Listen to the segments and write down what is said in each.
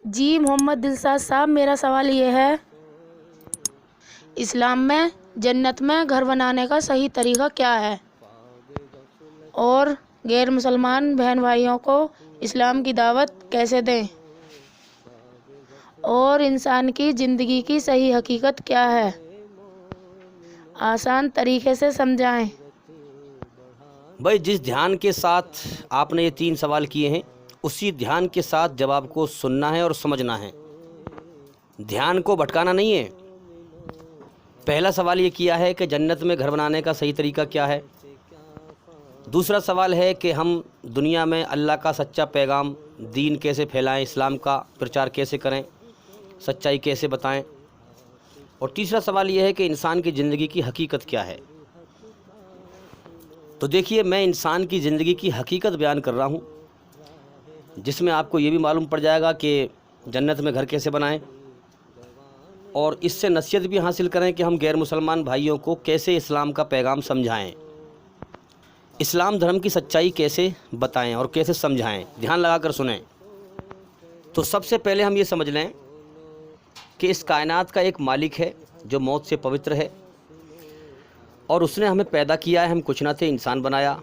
जी मोहम्मद दिलशाद साहब, मेरा सवाल ये है, इस्लाम में जन्नत में घर बनाने का सही तरीका क्या है और गैर मुसलमान बहन भाइयों को इस्लाम की दावत कैसे दें और इंसान की ज़िंदगी की सही हकीकत क्या है, आसान तरीके से समझाएं। भाई, जिस ध्यान के साथ आपने ये 3 सवाल किए हैं, उसी ध्यान के साथ जवाब को सुनना है और समझना है। ध्यान को भटकाना नहीं है। पहला सवाल ये किया है कि जन्नत में घर बनाने का सही तरीका क्या है। दूसरा सवाल है कि हम दुनिया में अल्लाह का सच्चा पैगाम दीन कैसे फैलाएं, इस्लाम का प्रचार कैसे करें, सच्चाई कैसे बताएं। और तीसरा सवाल ये है कि इंसान की ज़िंदगी की हकीकत क्या है। तो देखिए, मैं इंसान की ज़िंदगी की हकीकत बयान कर रहा हूँ, जिसमें आपको ये भी मालूम पड़ जाएगा कि जन्नत में घर कैसे बनाएं और इससे नसीहत भी हासिल करें कि हम गैर मुसलमान भाइयों को कैसे इस्लाम का पैगाम समझाएं, इस्लाम धर्म की सच्चाई कैसे बताएं और कैसे समझाएं। ध्यान लगाकर सुनें। तो सबसे पहले हम ये समझ लें कि इस कायनात का एक मालिक है जो मौत से पवित्र है और उसने हमें पैदा किया है। हम कुछ ना थे, इंसान बनाया,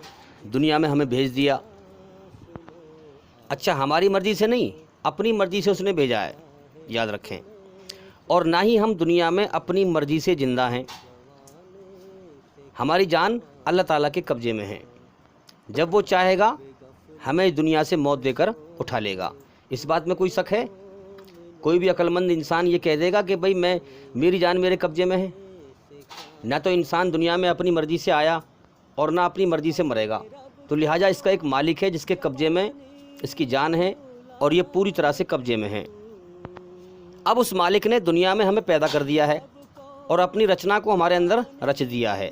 दुनिया में हमें भेज दिया। अच्छा, हमारी मर्ज़ी से नहीं, अपनी मर्ज़ी से उसने भेजा है, याद रखें। और ना ही हम दुनिया में अपनी मर्ज़ी से ज़िंदा हैं। हमारी जान अल्लाह ताला के कब्ज़े में है। जब वो चाहेगा हमें दुनिया से मौत देकर उठा लेगा। इस बात में कोई शक है? कोई भी अक्लमंद इंसान ये कह देगा कि भाई मेरी जान मेरे कब्ज़े में है? ना तो इंसान दुनिया में अपनी मर्ज़ी से आया और ना अपनी मर्ज़ी से मरेगा। तो लिहाजा इसका एक मालिक है जिसके कब्ज़े में इसकी जान है और ये पूरी तरह से कब्ज़े में है। अब उस मालिक ने दुनिया में हमें पैदा कर दिया है और अपनी रचना को हमारे अंदर रच दिया है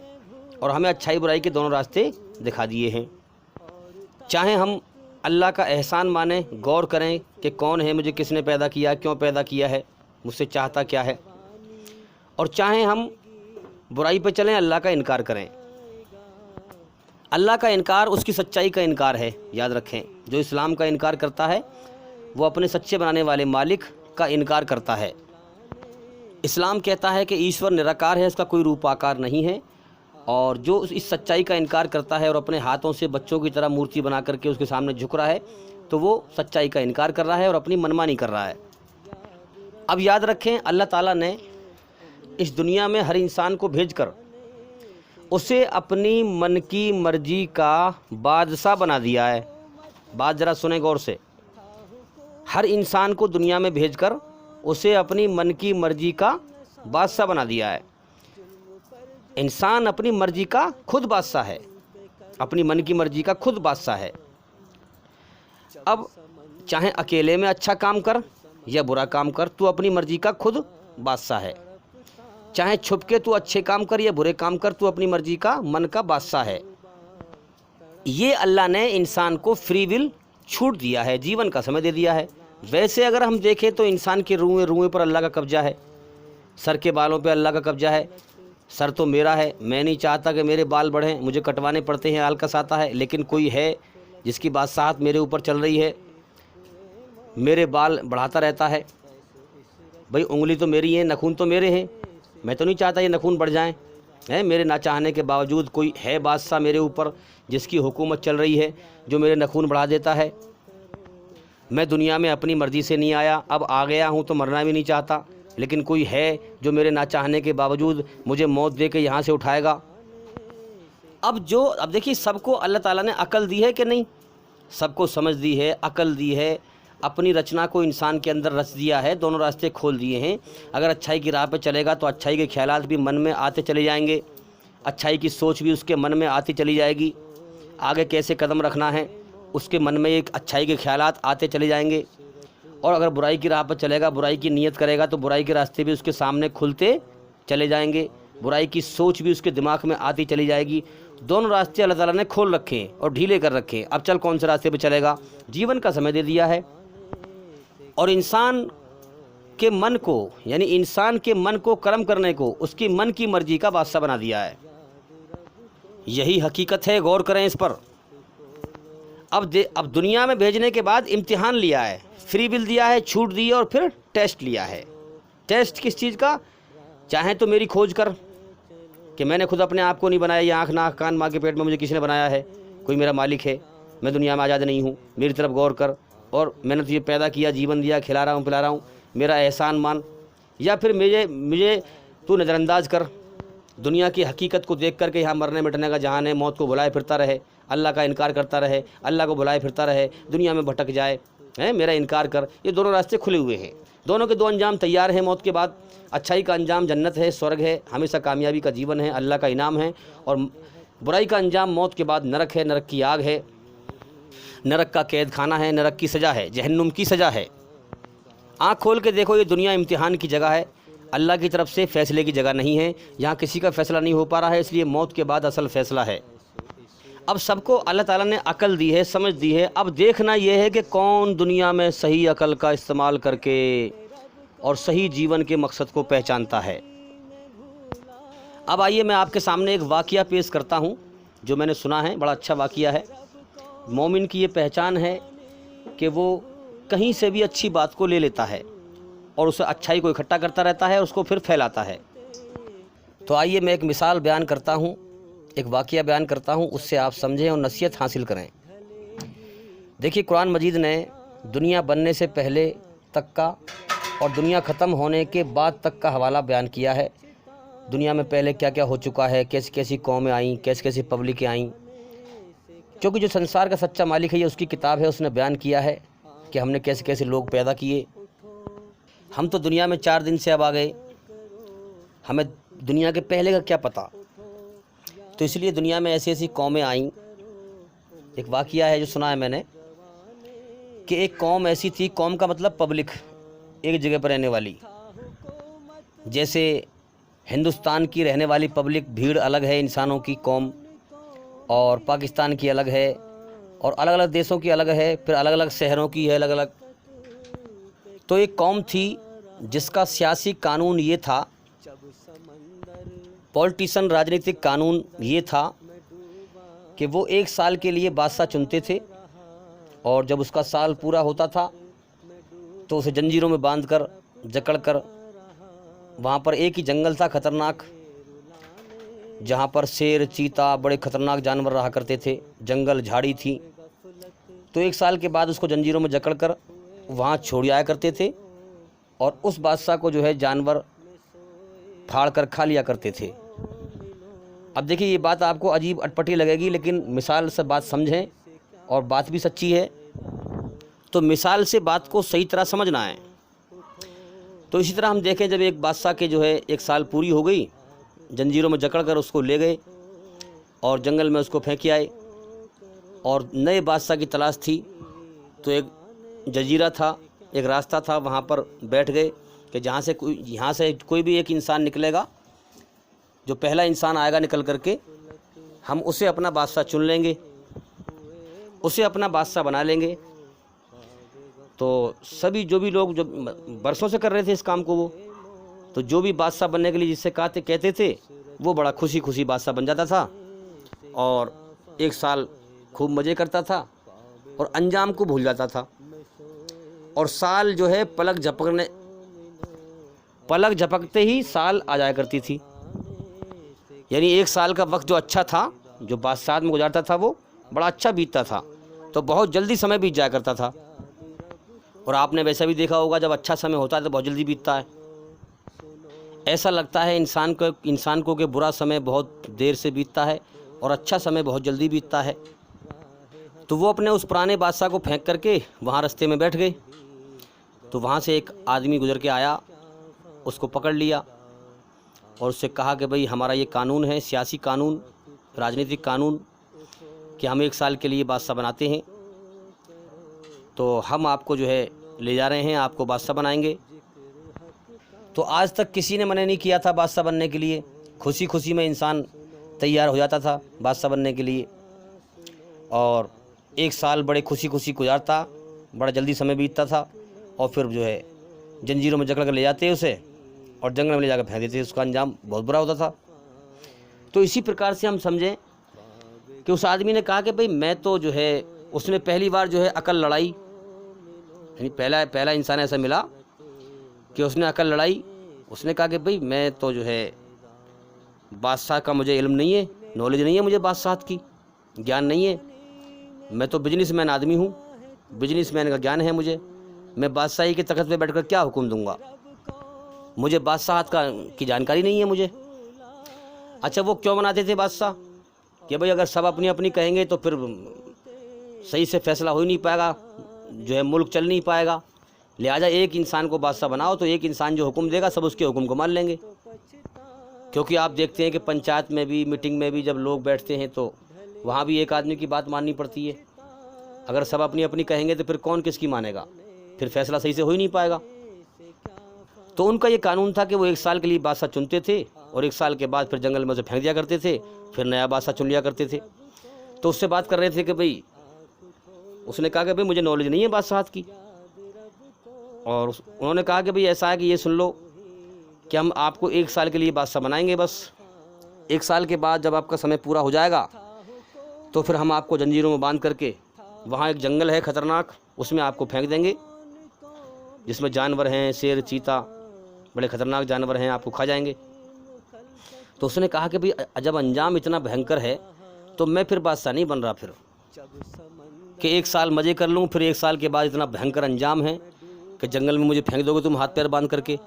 और हमें अच्छाई बुराई के दोनों रास्ते दिखा दिए हैं। चाहे हम अल्लाह का एहसान माने, गौर करें कि कौन है, मुझे किसने पैदा किया, क्यों पैदा किया है, मुझसे चाहता क्या है, और चाहे हम बुराई पे चलें, अल्लाह का इनकार करें। अल्लाह का इनकार उसकी सच्चाई का इनकार है, याद रखें। जो इस्लाम का इनकार करता है वो अपने सच्चे बनाने वाले मालिक का इनकार करता है। इस्लाम कहता है कि ईश्वर निराकार है, उसका कोई रूप आकार नहीं है। और जो इस सच्चाई का इनकार करता है और अपने हाथों से बच्चों की तरह मूर्ति बना करके उसके सामने झुक रहा है, तो वो सच्चाई का इनकार कर रहा है और अपनी मनमानी कर रहा है। अब याद रखें, अल्लाह ताला ने इस दुनिया में हर इंसान को भेजकर उसे अपनी मन की मर्जी का बादशाह बना दिया है। बात ज़रा सुने गौर से। हर इंसान को दुनिया में भेजकर उसे अपनी मन की मर्जी का बादशाह बना दिया है। इंसान अपनी मर्जी का खुद बादशाह है, अपनी मन की मर्जी का खुद बादशाह है। अब चाहे अकेले में अच्छा काम कर या बुरा काम कर, तू अपनी मर्जी का खुद बादशाह है। चाहे छुप के तू अच्छे काम कर या बुरे काम कर, तू अपनी मर्जी का मन का बादशाह है। ये अल्लाह ने इंसान को फ्री विल छूट दिया है, जीवन का समय दे दिया है। वैसे अगर हम देखें तो इंसान के रुएं रुएं पर अल्लाह का कब्जा है, सर के बालों पे अल्लाह का कब्जा है। सर तो मेरा है, मैं नहीं चाहता कि मेरे बाल बढ़ें, मुझे कटवाने पड़ते हैं, आलकस आता है। लेकिन कोई है जिसकी बादशाहत मेरे ऊपर चल रही है, मेरे बाल बढ़ाता रहता है। भाई, उंगली तो मेरी है, नखून तो मेरे हैं, मैं तो नहीं चाहता ये नखून बढ़ जाएं। है मेरे ना चाहने के बावजूद कोई है बादशाह मेरे ऊपर जिसकी हुकूमत चल रही है, जो मेरे नखून बढ़ा देता है। मैं दुनिया में अपनी मर्ज़ी से नहीं आया, अब आ गया हूँ तो मरना भी नहीं चाहता, लेकिन कोई है जो मेरे ना चाहने के बावजूद मुझे मौत दे के यहाँ से उठाएगा। अब देखिए, सबको अल्लाह ताला ने अकल दी है कि नहीं? सबको समझ दी है, अकल दी है, अपनी रचना को इंसान के अंदर रच दिया है, दोनों रास्ते खोल दिए हैं। अगर अच्छाई की राह पे चलेगा तो अच्छाई के ख्यालात भी मन में आते चले जाएंगे, अच्छाई की सोच भी उसके मन में आती चली जाएगी। आगे कैसे कदम रखना है उसके मन में एक अच्छाई के ख्यालात आते चले जाएंगे। और अगर बुराई की राह पर चलेगा, बुराई की नीयत करेगा, तो बुराई के रास्ते भी उसके सामने खुलते चले जाएंगे, बुराई की सोच भी उसके दिमाग में आती चली जाएगी। दोनों रास्ते अल्लाह ताला ने खोल रखे हैं और ढीले कर रखे हैं। अब चल कौन से रास्ते पे चलेगा? जीवन का समय दे दिया है और इंसान के मन को, यानी इंसान के मन को कर्म करने को उसकी मन की मर्जी का बादशाह बना दिया है। यही हकीकत है, गौर करें इस पर। अब दुनिया में भेजने के बाद इम्तिहान लिया है, फ्री बिल दिया है, छूट दी है और फिर टेस्ट लिया है। टेस्ट किस चीज़ का? चाहे तो मेरी खोज कर कि मैंने खुद अपने आप को नहीं बनाया, ये आँख नाक कान माँ के पेट में मुझे किसी ने बनाया है, कोई मेरा मालिक है, मैं दुनिया में आज़ाद नहीं हूँ, मेरी तरफ गौर कर, और मैंने तुझे पैदा किया, जीवन दिया, खिला रहा हूँ पिला रहा हूँ, मेरा एहसान मान। या फिर मुझे तू नज़रअंदाज कर, दुनिया की हकीकत को देख कर के यहाँ मरने मिटने का जहान है, मौत को भुलाए फिरता रहे, अल्लाह का इनकार करता रहे, अल्लाह को भुलाए फिरता रहे, दुनिया में भटक जाए, है मेरा इनकार कर। ये दोनों रास्ते खुले हुए हैं, दोनों के दो अंजाम तैयार हैं मौत के बाद। अच्छाई का अंजाम जन्नत है, स्वर्ग है, हमेशा कामयाबी का जीवन है, अल्लाह का इनाम है, और बुराई का अंजाम मौत के बाद नरक है, नरक की आग है, नरक का कैद खाना है, नरक की सज़ा है, जहन्नुम की सज़ा है। आँख खोल के देखो, ये दुनिया इम्तिहान की जगह है, अल्लाह की तरफ से फ़ैसले की जगह नहीं है। यहाँ किसी का फ़ैसला नहीं हो पा रहा है, इसलिए मौत के बाद असल फ़ैसला है। अब सबको अल्लाह ताला ने अकल दी है, समझ दी है। अब देखना यह है कि कौन दुनिया में सही अकल का इस्तेमाल करके और सही जीवन के मकसद को पहचानता है। अब आइए मैं आपके सामने एक वाक़या पेश करता हूँ जो मैंने सुना है, बड़ा अच्छा वाक़या है। मोमिन की ये पहचान है कि वो कहीं से भी अच्छी बात को ले लेता है और उसे अच्छाई को इकट्ठा करता रहता है, उसको फिर फैलाता है। तो आइए मैं एक मिसाल बयान करता हूँ, एक वाक़या बयान करता हूँ, उससे आप समझें और नसीहत हासिल करें। देखिए, कुरान मजीद ने दुनिया बनने से पहले तक का और दुनिया ख़त्म होने के बाद तक का हवाला बयान किया है। दुनिया में पहले क्या क्या हो चुका है, कैसी कैसी कौमें आईं, कैसी कैसी पब्लिकें आईं, क्योंकि जो संसार का सच्चा मालिक है, ये उसकी किताब है, उसने बयान किया है कि हमने कैसे कैसे लोग पैदा किए। हम तो दुनिया में 4 दिन से अब आ गए, हमें दुनिया के पहले का क्या पता। तो इसलिए दुनिया में ऐसी ऐसी कौमें आईं। एक वाक़या है जो सुना है मैंने कि एक कौम ऐसी थी, कौम का मतलब पब्लिक, एक जगह पर रहने वाली। जैसे हिंदुस्तान की रहने वाली पब्लिक भीड़ अलग है, इंसानों की कौम, और पाकिस्तान की अलग है, और अलग अलग देशों की अलग है, फिर अलग अलग शहरों की है अलग अलग। तो एक कौम थी जिसका सियासी कानून ये था, पॉलिटिशियन राजनीतिक कानून ये था कि वो 1 साल के लिए बादशाह चुनते थे, और जब उसका साल पूरा होता था तो उसे जंजीरों में बांधकर जकड़ कर, वहाँ पर एक ही जंगल था खतरनाक, जहाँ पर शेर चीता बड़े खतरनाक जानवर रहा करते थे, जंगल झाड़ी थी। तो 1 साल के बाद उसको जंजीरों में जकड़ कर वहाँ छोड़ आया करते थे, और उस बादशाह को जो है जानवर फाड़ कर खा लिया करते थे। अब देखिए, ये बात आपको अजीब अटपटी लगेगी, लेकिन मिसाल से बात समझें, और बात भी सच्ची है, तो मिसाल से बात को सही तरह समझना है। तो इसी तरह हम देखें, जब एक बादशाह के जो है 1 साल पूरी हो गई, जंजीरों में जकड़ कर उसको ले गए और जंगल में उसको फेंक आए, और नए बादशाह की तलाश थी। तो एक जजीरा था, एक रास्ता था, वहाँ पर बैठ गए कि यहाँ से कोई भी एक इंसान निकलेगा, जो पहला इंसान आएगा निकल करके, हम उसे अपना बादशाह चुन लेंगे, उसे अपना बादशाह बना लेंगे। तो सभी जो भी लोग जो बरसों से कर रहे थे इस काम को, वो तो जो भी बादशाह बनने के लिए जिससे कहते थे, वो बड़ा खुशी खुशी बादशाह बन जाता था, और 1 साल खूब मज़े करता था और अंजाम को भूल जाता था। और साल जो है पलक झपकते ही साल आ जाया करती थी। यानी 1 साल का वक्त जो अच्छा था, जो बादशाह में गुजारता था, वो बड़ा अच्छा बीतता था, तो बहुत जल्दी समय बीत जाया करता था। और आपने वैसा भी देखा होगा, जब अच्छा समय होता है तो बहुत जल्दी बीतता है। ऐसा लगता है इंसान को कि बुरा समय बहुत देर से बीतता है और अच्छा समय बहुत जल्दी बीतता है। तो वो अपने उस पुराने बादशाह को फेंक करके वहाँ रास्ते में बैठ गए। तो वहाँ से एक आदमी गुजर के आया, उसको पकड़ लिया और उससे कहा कि भाई, हमारा ये कानून है, सियासी कानून, राजनीतिक कानून, कि हम 1 साल के लिए बादशाह बनाते हैं, तो हम आपको जो है ले जा रहे हैं, आपको बादशाह बनाएंगे। तो आज तक किसी ने मना नहीं किया था बादशाह बनने के लिए, खुशी खुशी में इंसान तैयार हो जाता था बादशाह बनने के लिए, और 1 साल बड़े खुशी खुशी गुजारता, बड़ा जल्दी समय बीतता था, और फिर जो है जंजीरों में जकड़ कर ले जाते उसे और जंगल में ले जाकर फेंक देते, उसका अंजाम बहुत बुरा होता था। तो इसी प्रकार से हम समझें कि उस आदमी ने कहा कि भाई, मैं तो जो है, उसने पहली बार जो है अकल लड़ाई, यानी पहला इंसान ऐसा मिला कि उसने अकल लड़ाई। उसने कहा कि भाई मैं तो जो है बादशाह का मुझे इल्म नहीं है, नॉलेज नहीं है मुझे बादशाह की, ज्ञान नहीं है। मैं तो बिजनेसमैन आदमी हूँ, बिजनेसमैन का ज्ञान है मुझे। मैं बादशाही के तख्त पे बैठकर क्या हुक्म दूंगा, मुझे बादशाहत की जानकारी नहीं है मुझे। अच्छा, वो क्यों बनाते थे बादशाह कि भाई अगर सब अपनी अपनी कहेंगे तो फिर सही से फैसला हो ही नहीं पाएगा, जो है मुल्क चल नहीं पाएगा। लिहाजा एक इंसान को बादशाह बनाओ तो एक इंसान जो हुक्म देगा सब उसके हुक्म को मान लेंगे। क्योंकि आप देखते हैं कि पंचायत में भी, मीटिंग में भी जब लोग बैठते हैं तो वहाँ भी एक आदमी की बात माननी पड़ती है। अगर सब अपनी अपनी कहेंगे तो फिर कौन किसकी मानेगा, फिर फैसला सही से हो ही नहीं पाएगा। तो उनका ये कानून था कि वो 1 साल के लिए बादशाह चुनते थे और 1 साल के बाद फिर जंगल में उसे फेंक दिया करते थे, फिर नया बादशाह चुन लिया करते थे। तो उससे बात कर रहे थे कि भाई, उसने कहा कि भाई मुझे नॉलेज नहीं है बादशाहत की। और उन्होंने कहा कि भाई ऐसा है कि ये सुन लो कि हम आपको 1 साल के लिए बादशाह बनाएंगे, बस 1 साल के बाद जब आपका समय पूरा हो जाएगा तो फिर हम आपको जंजीरों में बांध करके वहाँ एक जंगल है खतरनाक, उसमें आपको फेंक देंगे, जिसमें जानवर हैं, शेर, चीता, बड़े खतरनाक जानवर हैं, आपको खा जाएंगे। तो उसने कहा कि भाई जब अंजाम इतना भयंकर है तो मैं फिर बादशाह नहीं बन रहा, फिर कि 1 साल मज़े कर लूँ, फिर 1 साल के बाद इतना भयंकर अंजाम है कि जंगल में मुझे फेंक दोगे तुम हाथ पैर बांध करके,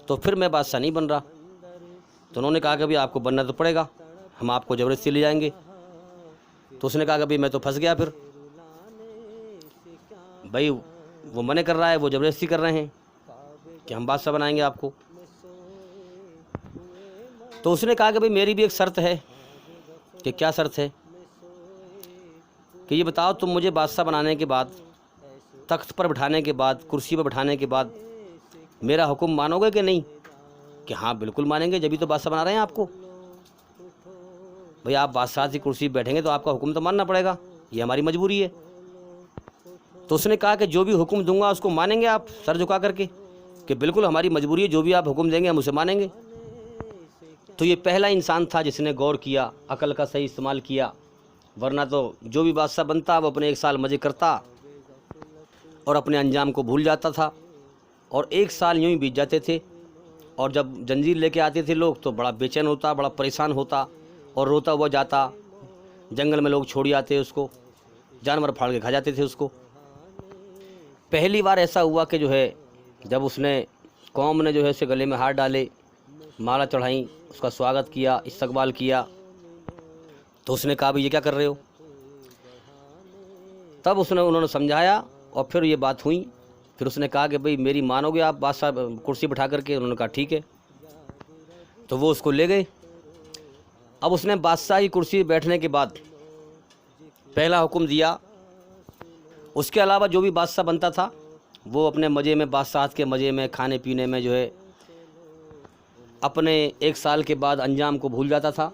तो फिर मैं बादशाह नहीं बन रहा। तो उन्होंने कहा कि भाई आपको बनना तो पड़ेगा, हम आपको ज़बरदस्ती ले जाएंगे। तो उसने कहा कि भाई मैं तो फंस गया, फिर भाई वो मने कर रहा है, वो ज़बरदस्ती कर रहे हैं कि हम बादशाह बनाएंगे आपको। तो उसने कहा कि भाई मेरी भी एक शर्त है। कि क्या शर्त है? कि ये बताओ तुम मुझे बादशाह बनाने के बाद, तख्त पर बिठाने के बाद, कुर्सी पर बिठाने के बाद मेरा हुक्म मानोगे कि नहीं? कि हाँ बिल्कुल मानेंगे, जब भी तो बादशाह बना रहे हैं आपको। भाई आप बादशाह की कुर्सी पर बैठेंगे तो आपका हुक्म तो मानना पड़ेगा, ये हमारी मजबूरी है। तो उसने कहा कि जो भी हुक्म दूंगा उसको मानेंगे आप, सर झुका करके? कि बिल्कुल हमारी मजबूरी है, जो भी आप हुक्म देंगे हम उसे मानेंगे। तो ये पहला इंसान था जिसने गौर किया, अकल का सही इस्तेमाल किया। वरना तो जो भी बादशाह बनता वो अपने 1 साल मज़े करता और अपने अंजाम को भूल जाता था, और 1 साल यूँ ही बीत जाते थे। और जब जंजीर लेके आते थे लोग तो बड़ा बेचैन होता, बड़ा परेशान होता और रोता हुआ जाता। जंगल में लोग छोड़ आते उसको, जानवर फाड़ के खा जाते थे उसको। पहली बार ऐसा हुआ कि जो है जब उसने, कौम ने जो है उसे गले में हाथ डाले, माला चढ़ाई, उसका स्वागत किया, इस्तकबाल किया, तो उसने कहा भाई ये क्या कर रहे हो? तब उन्होंने समझाया और फिर ये बात हुई। फिर उसने कहा कि भाई मेरी मानोगे आप बादशाह कुर्सी बिठा करके? उन्होंने कहा ठीक है। तो वो उसको ले गए। अब उसने बादशाह की कुर्सी बैठने के बाद पहला हुक्म दिया। उसके अलावा जो भी बादशाह बनता था वो अपने मज़े में, बादशाहत के मज़े में, खाने पीने में जो है अपने 1 साल के बाद अंजाम को भूल जाता था।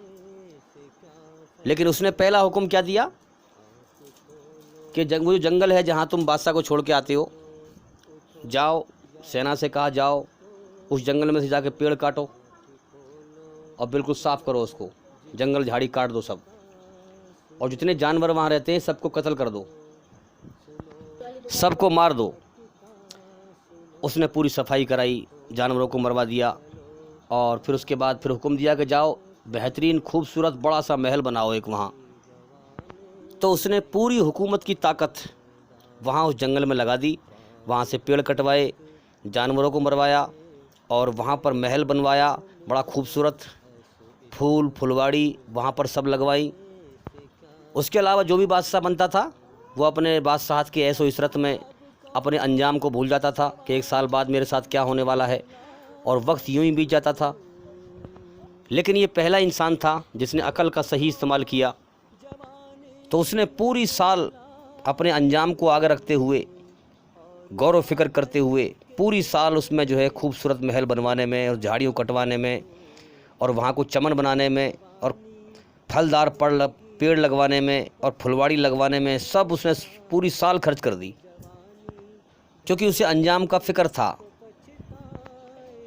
लेकिन उसने पहला हुक्म क्या दिया कि वो जो जंगल है जहाँ तुम बादशाह को छोड़ के आते हो, जाओ, सेना से कहा जाओ, उस जंगल में से जाके पेड़ काटो और बिल्कुल साफ़ करो उसको, जंगल झाड़ी काट दो सब, और जितने जानवर वहाँ रहते हैं सबको कत्ल कर दो, सबको मार दो। उसने पूरी सफाई कराई, जानवरों को मरवा दिया, और फिर उसके बाद फिर हुक्म दिया कि जाओ बेहतरीन खूबसूरत बड़ा सा महल बनाओ एक वहाँ। तो उसने पूरी हुकूमत की ताकत वहाँ उस जंगल में लगा दी। वहाँ से पेड़ कटवाए, जानवरों को मरवाया और वहाँ पर महल बनवाया, बड़ा खूबसूरत, फूल फुलवाड़ी वहाँ पर सब लगवाई। उसके अलावा जो भी बादशाह बनता था वो अपने बादशाहत के ऐशो इशरत में अपने अंजाम को भूल जाता था कि 1 साल बाद मेरे साथ क्या होने वाला है, और वक्त यूं ही बीत जाता था। लेकिन ये पहला इंसान था जिसने अकल का सही इस्तेमाल किया। तो उसने पूरी साल अपने अंजाम को आगे रखते हुए, गौर व फिक्र करते हुए, पूरी साल उसमें जो है खूबसूरत महल बनवाने में और झाड़ियों कटवाने में और वहाँ को चमन बनाने में और फलदार पेड़ लगवाने में और फुलवाड़ी लगवाने में, सब उसने पूरी साल खर्च कर दी, क्योंकि उसे अंजाम का फ़िक्र था।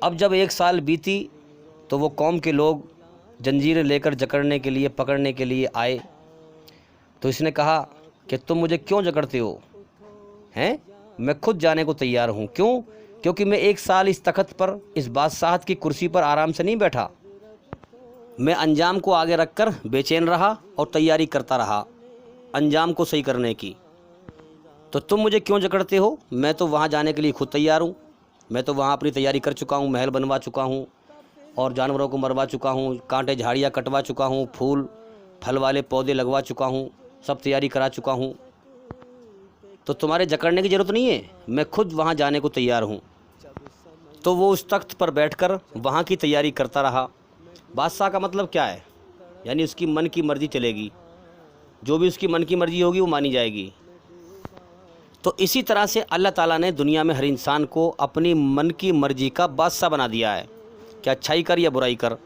अब जब 1 साल बीती तो वो कौम के लोग जंजीरें लेकर जकड़ने के लिए, पकड़ने के लिए आए। तो इसने कहा कि तुम मुझे क्यों जकड़ते हो हैं? मैं खुद जाने को तैयार हूँ। क्यों? क्योंकि मैं 1 साल इस तख्त पर, इस बादशाहत की कुर्सी पर आराम से नहीं बैठा। मैं अंजाम को आगे रखकर बेचैन रहा और तैयारी करता रहा अंजाम को सही करने की। तो तुम मुझे क्यों जकड़ते हो? मैं तो वहाँ जाने के लिए खुद तैयार हूँ। मैं तो वहाँ अपनी तैयारी कर चुका हूँ, महल बनवा चुका हूँ और जानवरों को मरवा चुका हूँ, कांटे झाड़ियाँ कटवा चुका हूँ, फूल फल वाले पौधे लगवा चुका हूँ, सब तैयारी करा चुका हूँ। तो तुम्हारे जकड़ने की ज़रूरत नहीं है, मैं खुद वहाँ जाने को तैयार हूँ। तो वो उस तख्त पर बैठकर वहाँ की तैयारी करता रहा। बादशाह का मतलब क्या है? यानी उसकी मन की मर्ज़ी चलेगी, जो भी उसकी मन की मर्ज़ी होगी वो मानी जाएगी। तो इसी तरह से अल्लाह ताला ने दुनिया में हर इंसान को अपनी मन की मर्ज़ी का बादशाह बना दिया है कि अच्छाई कर या बुराई कर,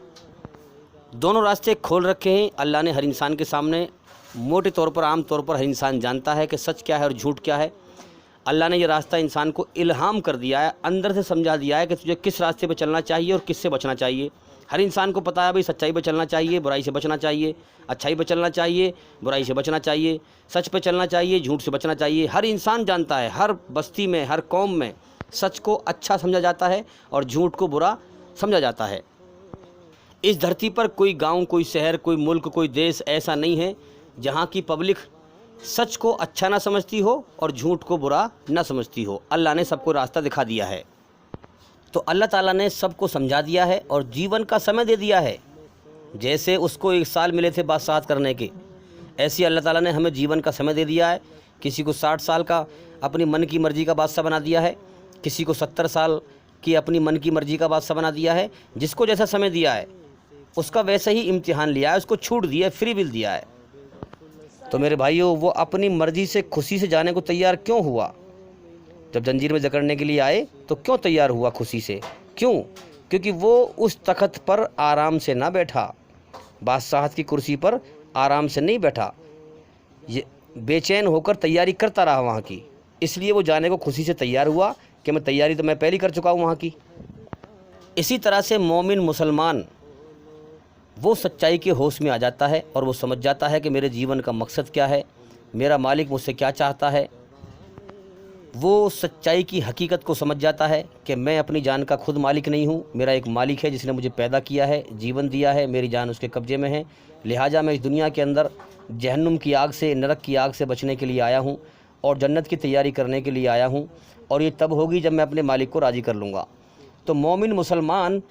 दोनों रास्ते खोल रखे हैं अल्लाह ने हर इंसान के सामने। मोटे तौर पर, आम तौर पर हर इंसान जानता है कि सच क्या है और झूठ क्या है। अल्लाह ने ये रास्ता इंसान को इल्हाम कर दिया है, अंदर से समझा दिया है कि तुझे किस रास्ते पर चलना चाहिए और किससे बचना चाहिए। हर इंसान को पता है भाई सच्चाई पर चलना चाहिए, बुराई से बचना चाहिए, अच्छाई पर चलना चाहिए, बुराई से बचना चाहिए, सच पर चलना चाहिए, झूठ से बचना चाहिए। हर इंसान जानता है, हर बस्ती में, हर कौम में सच को अच्छा समझा जाता है और झूठ को बुरा समझा जाता है। इस धरती पर कोई गांव, कोई शहर, कोई मुल्क, कोई देश ऐसा नहीं है जहां की पब्लिक सच को अच्छा ना समझती हो और झूठ को बुरा ना समझती हो। अल्लाह ने सबको रास्ता दिखा दिया है। तो अल्लाह ताला ने सबको समझा दिया है और जीवन का समय दे दिया है। जैसे उसको 1 साल मिले थे बादशाहत करने के, ऐसे अल्लाह ताला ने हमें जीवन का समय दे दिया है। किसी को 60 साल का अपनी मन की मर्ज़ी का बादशाह बना दिया है, किसी को 70 साल की अपनी मन की मर्ज़ी का बादशाह बना दिया है। जिसको जैसा समय दिया है उसका वैसे ही इम्तिहान लिया है, उसको छूट दिया है, फ्री विल दिया है। तो मेरे भाइयों, वो अपनी मर्ज़ी से खुशी से जाने को तैयार क्यों हुआ? जब जंजीर में जकड़ने के लिए आए तो क्यों तैयार हुआ खुशी से? क्यों? क्योंकि वो उस तख्त पर आराम से ना बैठा, बादशाहत की कुर्सी पर आराम से नहीं बैठा, ये बेचैन होकर तैयारी करता रहा वहाँ की। इसलिए वो जाने को खुशी से तैयार हुआ कि मैं तैयारी तो मैं पहले कर चुका हूँ वहाँ की। इसी तरह से मोमिन मुसलमान वो सच्चाई के होश में आ जाता है और वो समझ जाता है कि मेरे जीवन का मकसद क्या है, मेरा मालिक मुझसे क्या चाहता है। वो सच्चाई की हकीकत को समझ जाता है कि मैं अपनी जान का खुद मालिक नहीं हूँ, मेरा एक मालिक है जिसने मुझे पैदा किया है, जीवन दिया है, मेरी जान उसके कब्ज़े में है। लिहाजा मैं इस दुनिया के अंदर जहन्नुम की आग से, नरक की आग से बचने के लिए आया हूँ और जन्नत की तैयारी करने के लिए आया हूँ, और ये तब होगी जब मैं अपने मालिक को राज़ी कर लूँगा। तो मोमिन मुसलमान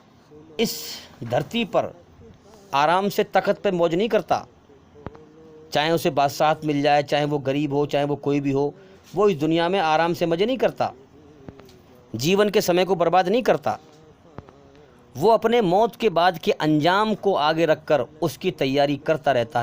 इस धरती पर आराम से तख्त पे मौज नहीं करता, चाहे उसे बादशाहत मिल जाए, चाहे वो गरीब हो, चाहे वो कोई भी हो। वो इस दुनिया में आराम से मज़े नहीं करता, जीवन के समय को बर्बाद नहीं करता। वो अपने मौत के बाद के अंजाम को आगे रखकर उसकी तैयारी करता रहता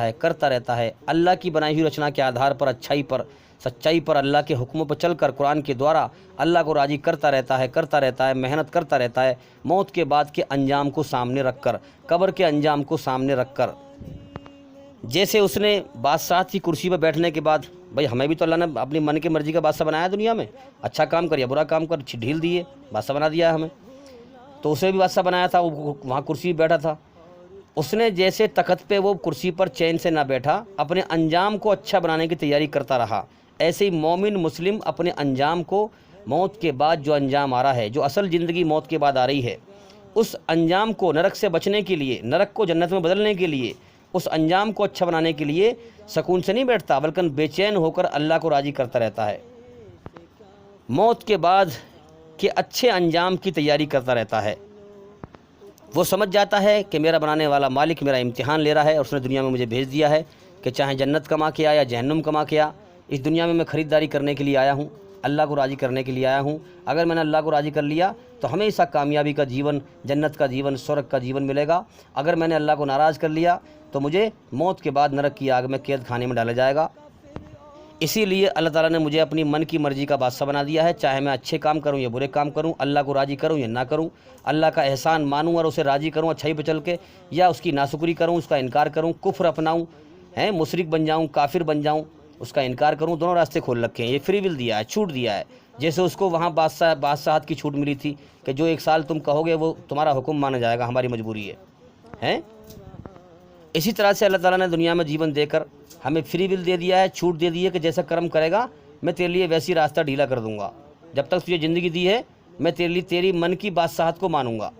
है। अल्लाह की बनाई हुई रचना के आधार पर, अच्छाई पर, सच्चाई पर, अल्लाह के हुक्मों पर चलकर, कुरान के द्वारा अल्लाह को राज़ी करता रहता है, मेहनत करता रहता है। मौत के बाद के अंजाम को सामने रखकर, कब्र के अंजाम को सामने रखकर, जैसे उसने बादशाह की कुर्सी पर बैठने के बाद, भाई हमें भी तो अल्लाह ने अपनी मन की मर्ज़ी का बादशाह बनाया दुनिया में। अच्छा काम कर या बुरा काम कर, ढील दिए, बादशाह बना दिया है हमें। तो उसे भी बादशाह बनाया था, वो वहाँ कुर्सी पर बैठा था। उसने जैसे तख्त पे वो कुर्सी पर चैन से ना बैठा, अपने अंजाम को अच्छा बनाने की तैयारी करता रहा। ऐसे ही मोमिन मुस्लिम अपने अंजाम को, मौत के बाद जो अंजाम आ रहा है, जो असल ज़िंदगी मौत के बाद आ रही है, उस अंजाम को नरक से बचने के लिए, नरक को जन्नत में बदलने के लिए, उस अंजाम को अच्छा बनाने के लिए सुकून से नहीं बैठता, बल्कि बेचैन होकर अल्लाह को राज़ी करता रहता है। मौत के बाद के अच्छे अंजाम की तैयारी करता रहता है। वो समझ जाता है कि मेरा बनाने वाला मालिक मेरा इम्तिहान ले रहा है और उसने दुनिया में मुझे भेज दिया है कि चाहे जन्नत कमा के आया या जहन्नुम कमा के आ, इस दुनिया में मैं ख़रीदारी करने के लिए आया हूँ, अल्लाह को राज़ी करने के लिए आया हूँ। अगर मैंने अल्लाह को राज़ी कर लिया तो हमेशा कामयाबी का जीवन, जन्नत का जीवन, स्वर्ग का जीवन मिलेगा। अगर मैंने अल्लाह को नाराज़ कर लिया तो मुझे मौत के बाद नरक की आग में कैद खाने में डाला जाएगा। इसीलिए अल्लाह ताला ने मुझे अपनी मन की मर्ज़ी का बादशाह बना दिया है। चाहे मैं अच्छे काम करूं या बुरे काम करूं, अल्लाह को राज़ी करूं या ना करूं, अल्लाह का एहसान मानूं और उसे राज़ी करूं अच्छाई पे चल के, या उसकी नाशुक्री करूं, उसका इनकार करूं, कुफ्र अपनाऊं, मुशरिक बन जाऊं, काफिर बन जाऊं, उसका इनकार करूं। दोनों रास्ते खोल रखे हैं। ये फ्री विल दिया है, छूट दिया है। जैसे उसको वहाँ बादशाहत की छूट मिली थी कि जो 1 साल तुम कहोगे वो तुम्हारा हुक्म माना जाएगा, हमारी मजबूरी है। इसी तरह से अल्लाह ताला ने दुनिया में जीवन देकर हमें फ्री विल दे दिया है, छूट दे दी है कि जैसा कर्म करेगा मैं तेरे लिए वैसी रास्ता ढीला कर दूंगा। जब तक तुझे ज़िंदगी दी है मैं तेरे लिए तेरी मन की बादशाहत को मानूंगा।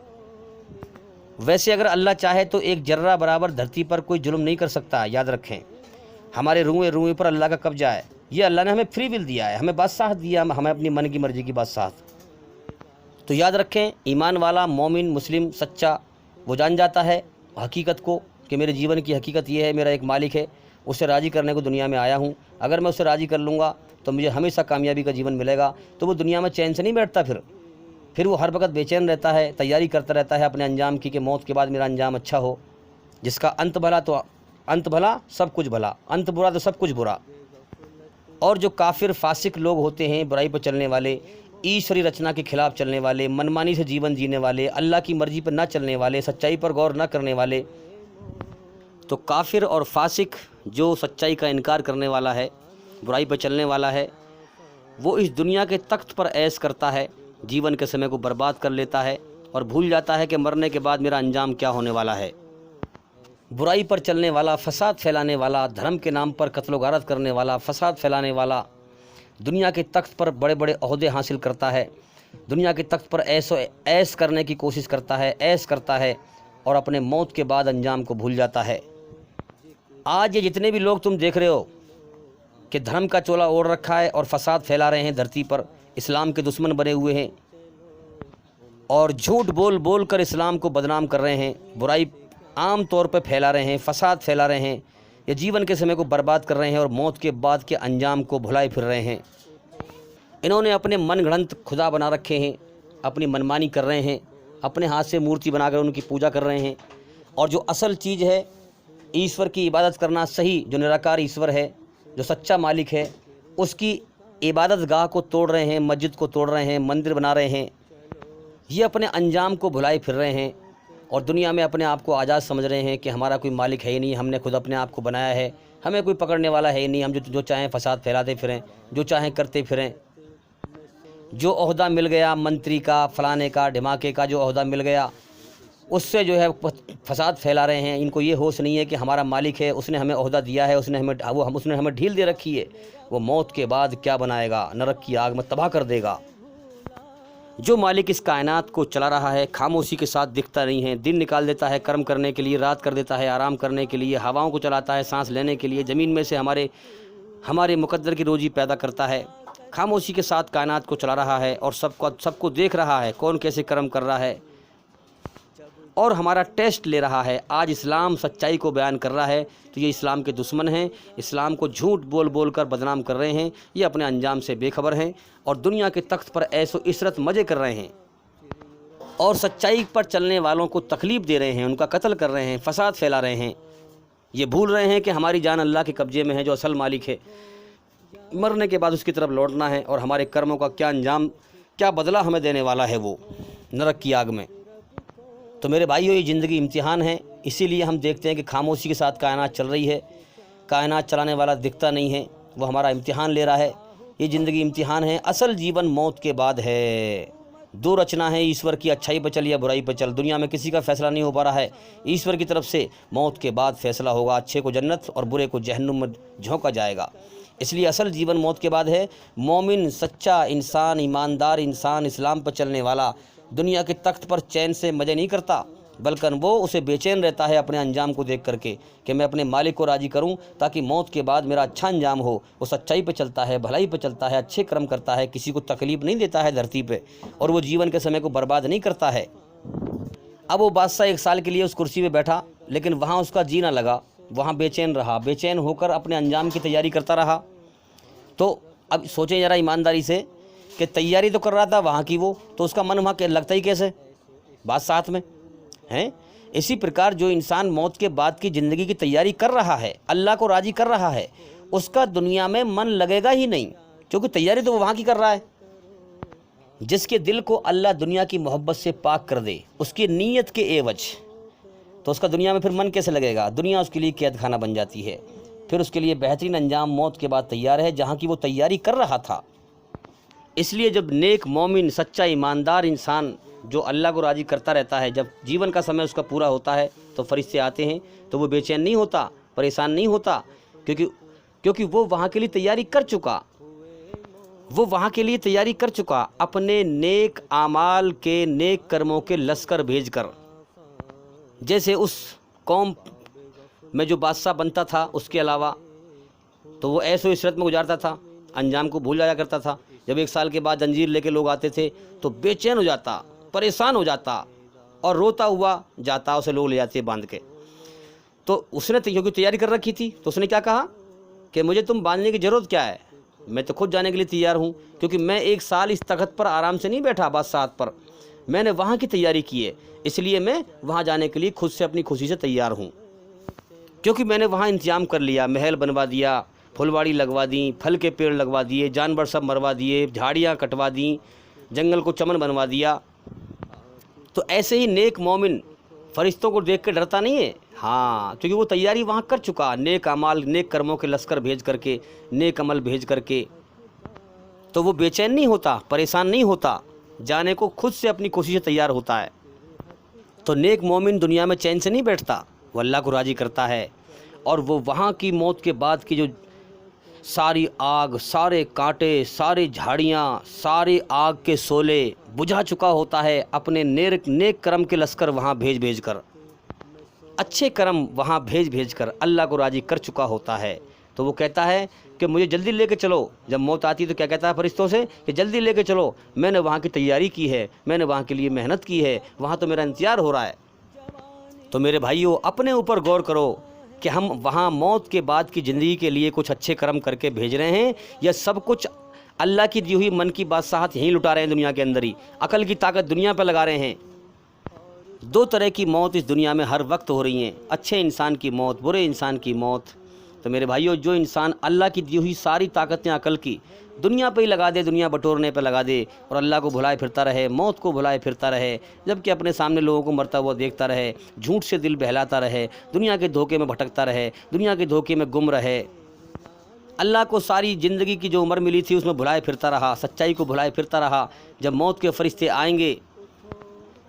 वैसे अगर अल्लाह चाहे तो एक जर्रा बराबर धरती पर कोई जुल्म नहीं कर सकता। याद रखें, हमारे रूए रूए पर अल्लाह का कब्जा है। ये अल्लाह ने हमें फ्री विल दिया है, हमें बादशाहत दिया, हमें अपनी मन की मर्ज़ी की बादशाहत। तो याद रखें, ईमान वाला मोमिन मुस्लिम सच्चा वो जान जाता है हकीकत को कि मेरे जीवन की हकीकत ये है, मेरा एक मालिक है, उसे राज़ी करने को दुनिया में आया हूँ। अगर मैं उसे राज़ी कर लूँगा तो मुझे हमेशा कामयाबी का जीवन मिलेगा। तो वो दुनिया में चैन से नहीं बैठता, फिर वो हर वक्त बेचैन रहता है, तैयारी करता रहता है अपने अंजाम की कि मौत के बाद मेरा अंजाम अच्छा हो। जिसका अंत भला तो अंत भला सब कुछ भला, अंत बुरा तो सब कुछ बुरा। और जो काफिर फासिक लोग होते हैं, बुराई पर चलने वाले, ईश्वरी रचना के खिलाफ चलने वाले, मनमानी से जीवन जीने वाले, अल्लाह की मर्ज़ी पर ना चलने वाले, सच्चाई पर गौर ना करने वाले, तो काफिर और फासिक जो सच्चाई का इनकार करने वाला है, बुराई पर चलने वाला है, वो इस दुनिया के तख्त पर ऐश करता है, जीवन के समय को बर्बाद कर लेता है और भूल जाता है कि मरने के बाद मेरा अंजाम क्या होने वाला है। बुराई पर चलने वाला, फसाद फैलाने वाला, धर्म के नाम पर कत्ल गारत करने वाला, फसाद फैलाने वाला, दुनिया के तख्त पर बड़े बड़े ओहदे हासिल करता है, दुनिया के तख्त पर ऐश करने की कोशिश करता है, ऐश करता है और अपने मौत के बाद अंजाम को भूल जाता है। आज ये जितने भी लोग तुम देख रहे हो कि धर्म का चोला ओढ़ रखा है और फसाद फैला रहे हैं धरती पर, इस्लाम के दुश्मन बने हुए हैं और झूठ बोल बोल कर इस्लाम को बदनाम कर रहे हैं, बुराई आम तौर पर फैला रहे हैं, फसाद फैला रहे हैं, ये जीवन के समय को बर्बाद कर रहे हैं और मौत के बाद के अंजाम को भुलाए फिर रहे हैं। इन्होंने अपने मनगढ़ंत खुदा बना रखे हैं, अपनी मनमानी कर रहे हैं, अपने हाथ से मूर्ति बनाकर उनकी पूजा कर रहे हैं। और जो असल चीज़ है ईश्वर की इबादत करना, सही जो निराकार ईश्वर है, जो सच्चा मालिक है, उसकी इबादत गाह को तोड़ रहे हैं, मस्जिद को तोड़ रहे हैं, मंदिर बना रहे हैं। ये अपने अंजाम को भुलाए फिर रहे हैं और दुनिया में अपने आप को आज़ाद समझ रहे हैं कि हमारा कोई मालिक है ही नहीं, हमने खुद अपने आप को बनाया है, हमें कोई पकड़ने वाला है ही नहीं, हम जो चाहें फसाद फैलाते फिरें, जो चाहें करते फिरें। जो ओहदा मिल गया मंत्री का, फलाने का, ढिमाके का, जो ओहदा मिल गया उससे जो है फसाद फैला रहे हैं। इनको ये होश नहीं है कि हमारा मालिक है, उसने हमें ओहदा दिया है, उसने हमें ढील दे रखी है, वो मौत के बाद क्या बनाएगा, नरक की आग में तबाह कर देगा। जो मालिक इस कायनात को चला रहा है खामोशी के साथ दिखता नहीं है, दिन निकाल देता है कर्म करने के लिए, रात कर देता है आराम करने के लिए, हवाओं को चलाता है सांस लेने के लिए, ज़मीन में से हमारे मुकद्दर की रोज़ी पैदा करता है, खामोशी के साथ कायनात को चला रहा है और सबको देख रहा है कौन कैसे कर्म कर रहा है और हमारा टेस्ट ले रहा है। आज इस्लाम सच्चाई को बयान कर रहा है तो ये इस्लाम के दुश्मन हैं, इस्लाम को झूठ बोल बोल कर बदनाम कर रहे हैं, ये अपने अंजाम से बेखबर हैं और दुनिया के तख्त पर ऐसो इशरत मज़े कर रहे हैं और सच्चाई पर चलने वालों को तकलीफ़ दे रहे हैं, उनका कत्ल कर रहे हैं, फसाद फैला रहे हैं। ये भूल रहे हैं कि हमारी जान अल्लाह के कब्ज़े में है, जो असल मालिक है। मरने के बाद उसकी तरफ लौटना है और हमारे कर्मों का क्या अंजाम, क्या बदला हमें देने वाला है, वो नरक की आग में। तो मेरे भाइयों, ये ज़िंदगी इम्तिहान है, इसीलिए हम देखते हैं कि खामोशी के साथ कायनात चल रही है, कायनात चलाने वाला दिखता नहीं है, वो हमारा इम्तिहान ले रहा है। ये ज़िंदगी इम्तिहान है, असल जीवन मौत के बाद है। दो रचना है ईश्वर की, अच्छाई पर चल या बुराई पर चल। दुनिया में किसी का फैसला नहीं हो पा रहा है, ईश्वर की तरफ से मौत के बाद फैसला होगा, अच्छे को जन्नत और बुरे को जहन्नुम में झोंका जाएगा। इसलिए असल जीवन मौत के बाद है। मोमिन सच्चा इंसान, ईमानदार इंसान, इस्लाम पर चलने वाला दुनिया के तख्त पर चैन से मज़े नहीं करता, बल्कि वो उसे बेचैन रहता है अपने अंजाम को देख करके कि मैं अपने मालिक को राज़ी करूं ताकि मौत के बाद मेरा अच्छा अंजाम हो। वो सच्चाई पे चलता है, भलाई पे चलता है, अच्छे कर्म करता है, किसी को तकलीफ़ नहीं देता है धरती पे और वो जीवन के समय को बर्बाद नहीं करता है। अब वो बादशाह 1 साल के लिए उस कुर्सी पे बैठा, लेकिन वहाँ उसका जी ना लगा, वहाँ बेचैन रहा, बेचैन होकर अपने अंजाम की तैयारी करता रहा। तो अब सोचें ज़रा ईमानदारी से कि तैयारी तो कर रहा था वहाँ की वो, तो उसका मन वहाँ लगता ही कैसे, बात साथ में है। इसी प्रकार जो इंसान मौत के बाद की ज़िंदगी की तैयारी कर रहा है, अल्लाह को राज़ी कर रहा है, उसका दुनिया में मन लगेगा ही नहीं, क्योंकि तैयारी तो वो वहाँ की कर रहा है। जिसके दिल को अल्लाह दुनिया की मोहब्बत से पाक कर दे, उसकी नीयत के एवज, तो उसका दुनिया में फिर मन कैसे लगेगा। दुनिया उसके लिए कैद खाना बन जाती है। फिर उसके लिए बेहतरीन अंजाम मौत के बाद तैयार है, जहाँ की वो तैयारी कर रहा था। इसलिए जब नेक मोमिन सच्चा ईमानदार इंसान जो अल्लाह को राज़ी करता रहता है, जब जीवन का समय उसका पूरा होता है तो फरिश्ते आते हैं, तो वो बेचैन नहीं होता, परेशान नहीं होता, क्योंकि वो वहाँ के लिए तैयारी कर चुका। वो वहाँ के लिए तैयारी कर चुका, अपने नेक आमाल के नेक कर्मों के लश्कर भेजकर। जैसे उस कौम में जो बादशाह बनता था उसके अलावा तो वो ऐसो इशरत में गुजारता था, अंजाम को भूल जाया करता था। जब 1 साल के बाद जंजीर लेके लोग आते थे तो बेचैन हो जाता, परेशान हो जाता और रोता हुआ जाता, उसे लोग ले जाते बांध के। तो उसने क्योंकि तैयारी कर रखी थी तो उसने क्या कहा कि मुझे तुम बांधने की ज़रूरत क्या है, मैं तो खुद जाने के लिए तैयार हूँ, क्योंकि मैं 1 साल इस तख्त पर आराम से नहीं बैठा बादशाह पर, मैंने वहाँ की तैयारी की है, इसलिए मैं वहाँ जाने के लिए खुद से अपनी खुशी से तैयार हूँ। क्योंकि मैंने वहाँ इंतजाम कर लिया, महल बनवा दिया, फुलवाड़ी लगवा दी, फल के पेड़ लगवा दिए, जानवर सब मरवा दिए, झाड़ियाँ कटवा दी, जंगल को चमन बनवा दिया। तो ऐसे ही नेक मोमिन फरिश्तों को देख के डरता नहीं है, हाँ, क्योंकि वो तैयारी वहाँ कर चुका, नेक अमाल नेक कर्मों के लश्कर भेज करके, नेक अमल भेज करके। तो वो बेचैन नहीं होता, परेशान नहीं होता, जाने को खुद से अपनी खुशी से तैयार होता है। तो नेक मोमिन दुनिया में चैन से नहीं बैठता, वो अल्लाह को राज़ी करता है। और वो वहाँ की मौत के बाद की जो सारी आग, सारे कांटे, सारी झाड़ियाँ, सारे आग के शोले बुझा चुका होता है, अपने नेक कर्म के लश्कर वहाँ भेज कर, अच्छे कर्म वहाँ भेज कर अल्लाह को राज़ी कर चुका होता है। तो वो कहता है कि मुझे जल्दी लेके चलो। जब मौत आती है तो क्या कहता है फरिश्तों से कि जल्दी लेके चलो, मैंने वहाँ की तैयारी की है, मैंने वहाँ के लिए मेहनत की है, वहाँ तो मेरा इंतज़ार हो रहा है। तो मेरे भाइयों, अपने ऊपर गौर करो कि हम वहाँ मौत के बाद की ज़िंदगी के लिए कुछ अच्छे कर्म करके भेज रहे हैं या सब कुछ अल्लाह की दी हुई मन की बादशाहत यहीं लुटा रहे हैं दुनिया के अंदर ही, अकल की ताकत दुनिया पर लगा रहे हैं। 2 तरह की मौत इस दुनिया में हर वक्त हो रही हैं, अच्छे इंसान की मौत, बुरे इंसान की मौत। तो मेरे भाइयों, जो इंसान अल्लाह की दी हुई सारी ताकतें अकल की दुनिया पे ही लगा दे, दुनिया बटोरने पे लगा दे और अल्लाह को भुलाए फिरता रहे, मौत को भुलाए फिरता रहे, जबकि अपने सामने लोगों को मरता हुआ देखता रहे, झूठ से दिल बहलाता रहे, दुनिया के धोखे में भटकता रहे, दुनिया के धोखे में गुम रहे, अल्लाह को सारी ज़िंदगी की जो उम्र मिली थी उसमें भुलाए फिरता रहा, सच्चाई को भुलाए फिरता रहा। जब मौत के फरिश्ते आएंगे,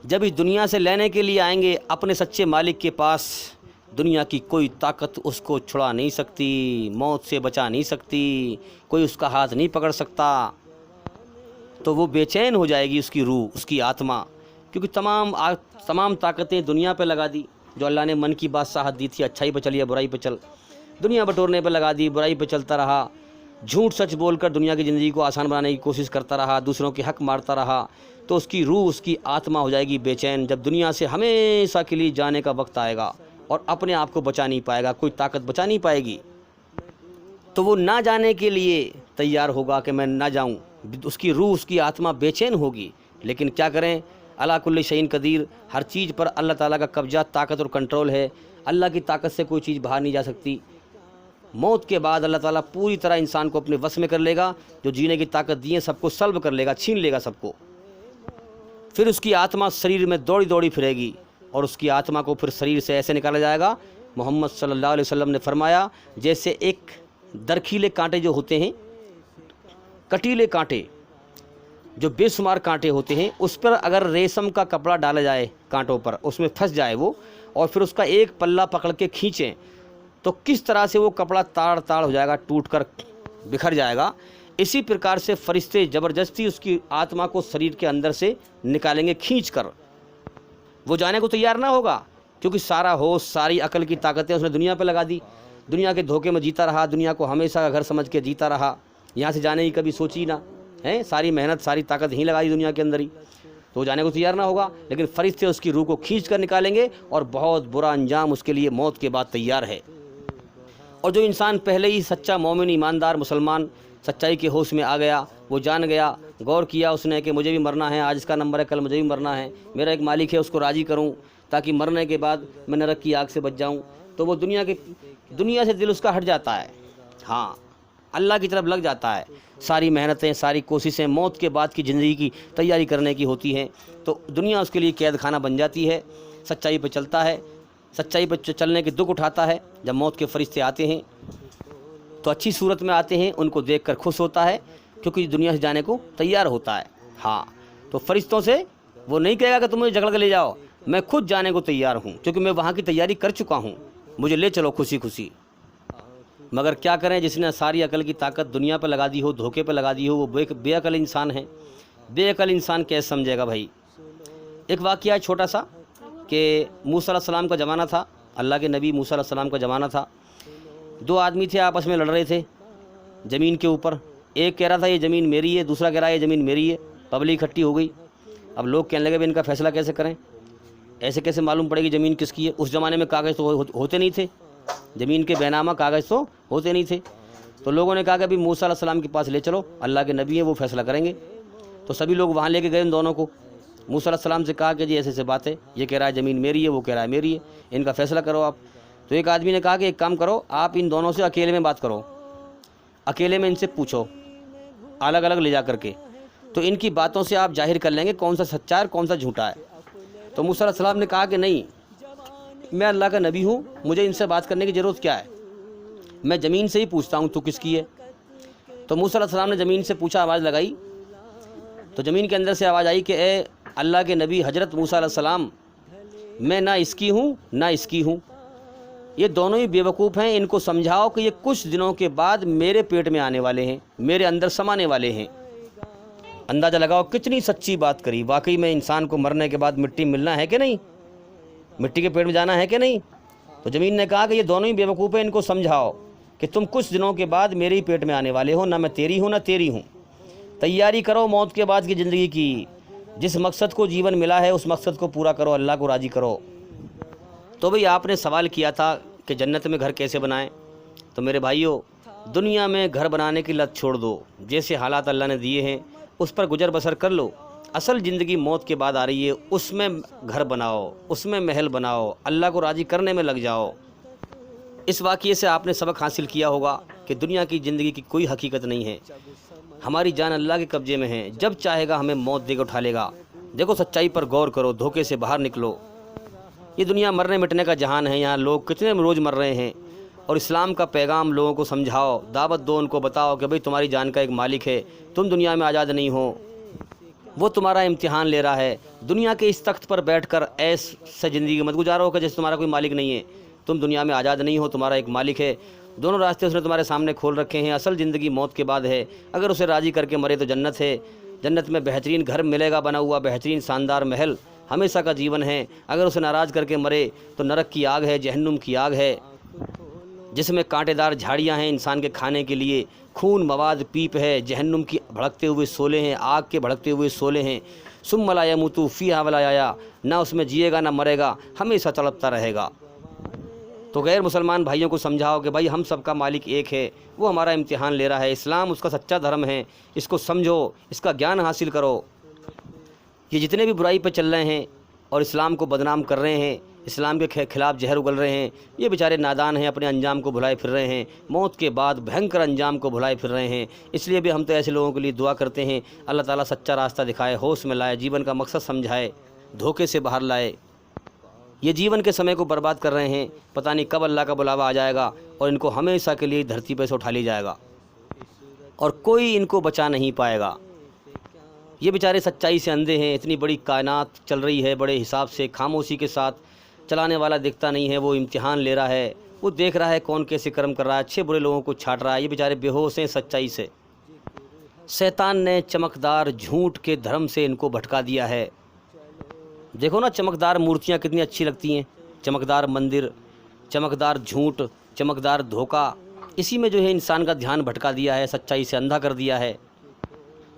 जब इस दुनिया से लेने के लिए आएंगे अपने सच्चे मालिक के पास, दुनिया की कोई ताकत उसको छुड़ा नहीं सकती, मौत से बचा नहीं सकती, कोई उसका हाथ नहीं पकड़ सकता। तो वो बेचैन हो जाएगी, उसकी रूह, उसकी आत्मा, क्योंकि तमाम ताकतें दुनिया पे लगा दी जो अल्लाह ने मन की बादशाहत दी थी, अच्छाई पे चल या बुराई पे चल, दुनिया बटोरने पे लगा दी, बुराई पे चलता रहा, झूठ सच बोलकर दुनिया की ज़िंदगी को आसान बनाने की कोशिश करता रहा, दूसरों के हक मारता रहा। तो उसकी रूह, उसकी आत्मा हो जाएगी बेचैन। जब दुनिया से हमेशा के लिए जाने का वक्त आएगा और अपने आप को बचा नहीं पाएगा, कोई ताकत बचा नहीं पाएगी, तो वो ना जाने के लिए तैयार होगा कि मैं ना जाऊं। उसकी रूह, उसकी आत्मा बेचैन होगी। लेकिन क्या करें, अला कुल्ली शैइन कदीर, हर चीज़ पर अल्लाह ताला का कब्जा, ताकत और कंट्रोल है। अल्लाह की ताकत से कोई चीज़ बाहर नहीं जा सकती। मौत के बाद अल्लाह ताला पूरी तरह इंसान को अपने वश में कर लेगा, जो जीने की ताकत दी है सबको सल्ब कर लेगा, छीन लेगा सबको। फिर उसकी आत्मा शरीर में दौड़ी दौड़ी फिरेगी और उसकी आत्मा को फिर शरीर से ऐसे निकाला जाएगा। मोहम्मद सल्लल्लाहु अलैहि वसल्लम ने फरमाया, जैसे एक दरखीले कांटे जो होते हैं, कटीले कांटे जो बेशुमार कांटे होते हैं, उस पर अगर रेशम का कपड़ा डाला जाए कांटों पर, उसमें फंस जाए वो, और फिर उसका एक पल्ला पकड़ के खींचें तो किस तरह से वो कपड़ा ताड़ ताड़ हो जाएगा, टूट कर बिखर जाएगा। इसी प्रकार से फरिश्ते ज़बरदस्ती उसकी आत्मा को शरीर के अंदर से निकालेंगे खींच कर। वो जाने को तैयार ना होगा, क्योंकि सारा होश, सारी अकल की ताकतें उसने दुनिया पे लगा दी, दुनिया के धोखे में जीता रहा, दुनिया को हमेशा घर समझ के जीता रहा, यहाँ से जाने की कभी सोची ना है, सारी मेहनत सारी ताकत यहीं लगाई दुनिया के अंदर ही, तो वो जाने को तैयार ना होगा। लेकिन फरिश्ते उसकी रूह को खींच कर निकालेंगे और बहुत बुरा अंजाम उसके लिए मौत के बाद तैयार है। और जो इंसान पहले ही सच्चा मोमिन, ईमानदार मुसलमान, सच्चाई के होश में आ गया, वो जान गया, गौर किया उसने कि मुझे भी मरना है, आज इसका नंबर है, कल मुझे भी मरना है, मेरा एक मालिक है, उसको राज़ी करूं ताकि मरने के बाद मैं नरक की आग से बच जाऊं, तो वो दुनिया से दिल उसका हट जाता है, हाँ, अल्लाह की तरफ लग जाता है। सारी मेहनतें, सारी कोशिशें मौत के बाद की ज़िंदगी की तैयारी करने की होती हैं, तो दुनिया उसके लिए कैद खाना बन जाती है। सच्चाई पर चलता है, सच्चाई पर चलने के दुख उठाता है। जब मौत के फरिश्ते आते हैं तो अच्छी सूरत में आते हैं, उनको देखकर खुश होता है, क्योंकि दुनिया से जाने को तैयार होता है। हाँ, तो फरिश्तों से वो नहीं कहेगा कि तुम मुझे झगड़ के ले जाओ, मैं खुद जाने को तैयार हूँ, क्योंकि मैं वहाँ की तैयारी कर चुका हूँ, मुझे ले चलो खुशी खुशी। मगर क्या करें, जिसने सारी अकल की ताकत दुनिया पर लगा दी हो, धोखे पर लगा दी हो, वो बेअकल इंसान है। बेअकल इंसान कैसे समझेगा भाई। एक वाक़या है छोटा सा कि मूसा अलैहिस्सलाम का ज़माना था, अल्लाह के नबी मूसा अलैहिस्सलाम का ज़माना था। दो आदमी थे, आपस में लड़ रहे थे ज़मीन के ऊपर। एक कह रहा था ये ज़मीन मेरी है, दूसरा कह रहा है ये ज़मीन मेरी है। पब्लिक इकट्ठी हो गई। अब लोग कहने लगे भाई इनका फ़ैसला कैसे करें, ऐसे कैसे मालूम पड़ेगी ज़मीन किसकी है। उस ज़माने में कागज़ तो होते नहीं थे, ज़मीन के बैनामा कागज़ तो होते नहीं थे। तो लोगों ने कहा कि अभी मूसा अलैहिस्सलाम के पास ले चलो, अल्लाह के नबी हैं, वो फ़ैसला करेंगे। तो सभी लोग वहाँ लेके गए उन दोनों को। मूसा अलैहिस्सलाम से कहा कि जी ऐसे ऐसे बात है, ये कह रहा है ज़मीन मेरी है, वो कह रहा है मेरी है, इनका फ़ैसला करो आप। तो एक आदमी ने कहा कि एक काम करो, आप इन दोनों से अकेले में बात करो, अकेले में इनसे पूछो, अलग अलग ले जा करके, तो इनकी बातों से आप जाहिर कर लेंगे कौन सा सच्चा है कौन सा झूठा है। तो मूसा अलैहिस्सलाम ने कहा कि नहीं, मैं अल्लाह का नबी हूँ, मुझे इनसे बात करने की ज़रूरत क्या है, मैं ज़मीन से ही पूछता हूँ, तू किसकी है। तो मूसा अलैहिस्सलाम ने ज़मीन से पूछा, आवाज़ लगाई, तो ज़मीन के अंदर से आवाज़ आई कि ए अल्लाह के नबी हज़रत मूसा अलैहिस्सलाम, मैं ना इसकी हूँ ना इसकी हूँ, ये दोनों ही बेवकूफ़ हैं, इनको समझाओ कि ये कुछ दिनों के बाद मेरे पेट में आने वाले हैं, मेरे अंदर समाने वाले हैं। अंदाज़ा लगाओ कितनी सच्ची बात करी। वाकई में इंसान को मरने के बाद मिट्टी मिलना है कि नहीं, मिट्टी के पेट में जाना है कि नहीं। तो ज़मीन ने कहा कि ये दोनों ही बेवकूफ़ हैं, इनको समझाओ कि तुम कुछ दिनों के बाद मेरे ही पेट में आने वाले हो, ना मैं तेरी हूँ ना तेरी हूँ। तैयारी करो मौत के बाद की ज़िंदगी की, जिस मकसद को जीवन मिला है उस मकसद को पूरा करो, अल्लाह को राज़ी करो। तो भाई आपने सवाल किया था कि जन्नत में घर कैसे बनाएं। तो मेरे भाइयों, दुनिया में घर बनाने की लत छोड़ दो, जैसे हालात अल्लाह ने दिए हैं उस पर गुजर बसर कर लो। असल ज़िंदगी मौत के बाद आ रही है, उसमें घर बनाओ, उसमें महल बनाओ, अल्लाह को राज़ी करने में लग जाओ। इस वाक़ये से आपने सबक हासिल किया होगा कि दुनिया की ज़िंदगी की कोई हकीकत नहीं है, हमारी जान अल्लाह के कब्ज़े में है, जब चाहेगा हमें मौत देकर उठा लेगा। देखो सच्चाई पर गौर करो, धोखे से बाहर निकलो। ये दुनिया मरने मिटने का जहान है, यहाँ लोग कितने रोज़ मर रहे हैं। और इस्लाम का पैगाम लोगों को समझाओ, दावत दो, उनको बताओ कि भाई तुम्हारी जान का एक मालिक है, तुम दुनिया में आज़ाद नहीं हो, वो तुम्हारा इम्तिहान ले रहा है। दुनिया के इस तख्त पर बैठकर ऐस से ज़िंदगी मत गुजारो कि जैसे तुम्हारा कोई मालिक नहीं है। तुम दुनिया में आज़ाद नहीं हो, तुम्हारा एक मालिक है, दोनों रास्ते उसने तुम्हारे सामने खोल रखे हैं। असल ज़िंदगी मौत के बाद है, अगर उसे राज़ी करके मरे तो जन्नत है, जन्नत में बेहतरीन घर मिलेगा बना हुआ, बेहतरीन शानदार महल, हमेशा का जीवन है। अगर उसे नाराज़ करके मरे तो नरक की आग है, जहन्नुम की आग है, जिसमें कांटेदार झाड़ियाँ हैं इंसान के खाने के लिए, खून मवाद पीप है, जहन्नुम की भड़कते हुए शोले हैं, आग के भड़कते हुए शोले हैं। सुम्मा ला यमूतु फ़ीहा वला यहया, ना उसमें जिएगा ना मरेगा, हमेशा तड़पता रहेगा। तो गैर मुसलमान भाइयों को समझाओ कि भाई हम सबका मालिक एक है, वो हमारा इम्तिहान ले रहा है, इस्लाम उसका सच्चा धर्म है, इसको समझो, इसका ज्ञान हासिल करो। ये जितने भी बुराई पर चल रहे हैं और इस्लाम को बदनाम कर रहे हैं, इस्लाम के खिलाफ़ जहर उगल रहे हैं, ये बेचारे नादान हैं, अपने अंजाम को भुलाए फिर रहे हैं, मौत के बाद भयंकर अंजाम को भुलाए फिर रहे हैं। इसलिए भी हम तो ऐसे लोगों के लिए दुआ करते हैं, अल्लाह ताला सच्चा रास्ता दिखाए, होश में लाए, जीवन का मकसद समझाए, धोखे से बाहर लाए। ये जीवन के समय को बर्बाद कर रहे हैं, पता नहीं कब अल्लाह का बुलावा आ जाएगा और इनको हमेशा के लिए धरती पर से उठा लिया जाएगा और कोई इनको बचा नहीं पाएगा। ये बेचारे सच्चाई से अंधे हैं, इतनी बड़ी कायनात चल रही है बड़े हिसाब से, खामोशी के साथ चलाने वाला दिखता नहीं है, वो इम्तिहान ले रहा है, वो देख रहा है कौन कैसे कर्म कर रहा है, अच्छे बुरे लोगों को छाट रहा है। ये बेचारे बेहोश हैं सच्चाई से। शैतान ने चमकदार झूठ के धर्म से इनको भटका दिया है। देखो ना, चमकदार मूर्तियाँ कितनी अच्छी लगती हैं, चमकदार मंदिर, चमकदार झूठ, चमकदार धोखा, इसी में जो है इंसान का ध्यान भटका दिया है, सच्चाई से अंधा कर दिया है।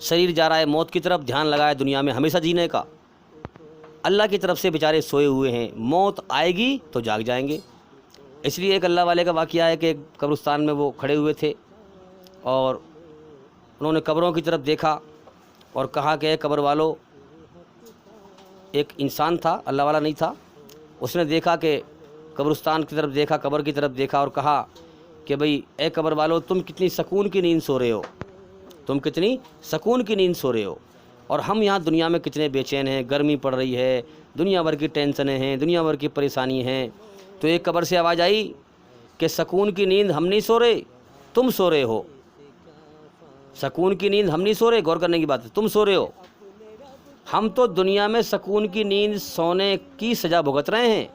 शरीर जा रहा है मौत की तरफ, ध्यान लगाए दुनिया में हमेशा जीने का। अल्लाह की तरफ से बेचारे सोए हुए हैं, मौत आएगी तो जाग जाएंगे। इसलिए एक अल्लाह वाले का वाक़या है कि एक कब्रिस्तान में वो खड़े हुए थे और उन्होंने कब्रों की तरफ देखा और कहा कि कब्र वालों, एक इंसान था, अल्लाह वाला नहीं था, उसने देखा कि कब्रिस्तान की तरफ देखा, कब्र की तरफ देखा और कहा कि भाई ए कब्र वालों, तुम कितनी सुकून की नींद सो रहे हो, तुम कितनी सुकून की नींद सो रहे हो, और हम यहाँ दुनिया में कितने बेचैन हैं, गर्मी पड़ रही है, दुनिया भर की टेंशनें हैं, दुनिया भर की परेशानी हैं। तो एक कब्र से आवाज़ आई कि सुकून की नींद हम नहीं सो रहे, तुम सो रहे हो। सुकून की नींद हम नहीं सो रहे, गौर करने की बात है, तुम सो रहे हो। हम तो दुनिया में सुकून की नींद सोने की सज़ा भुगत रहे हैं।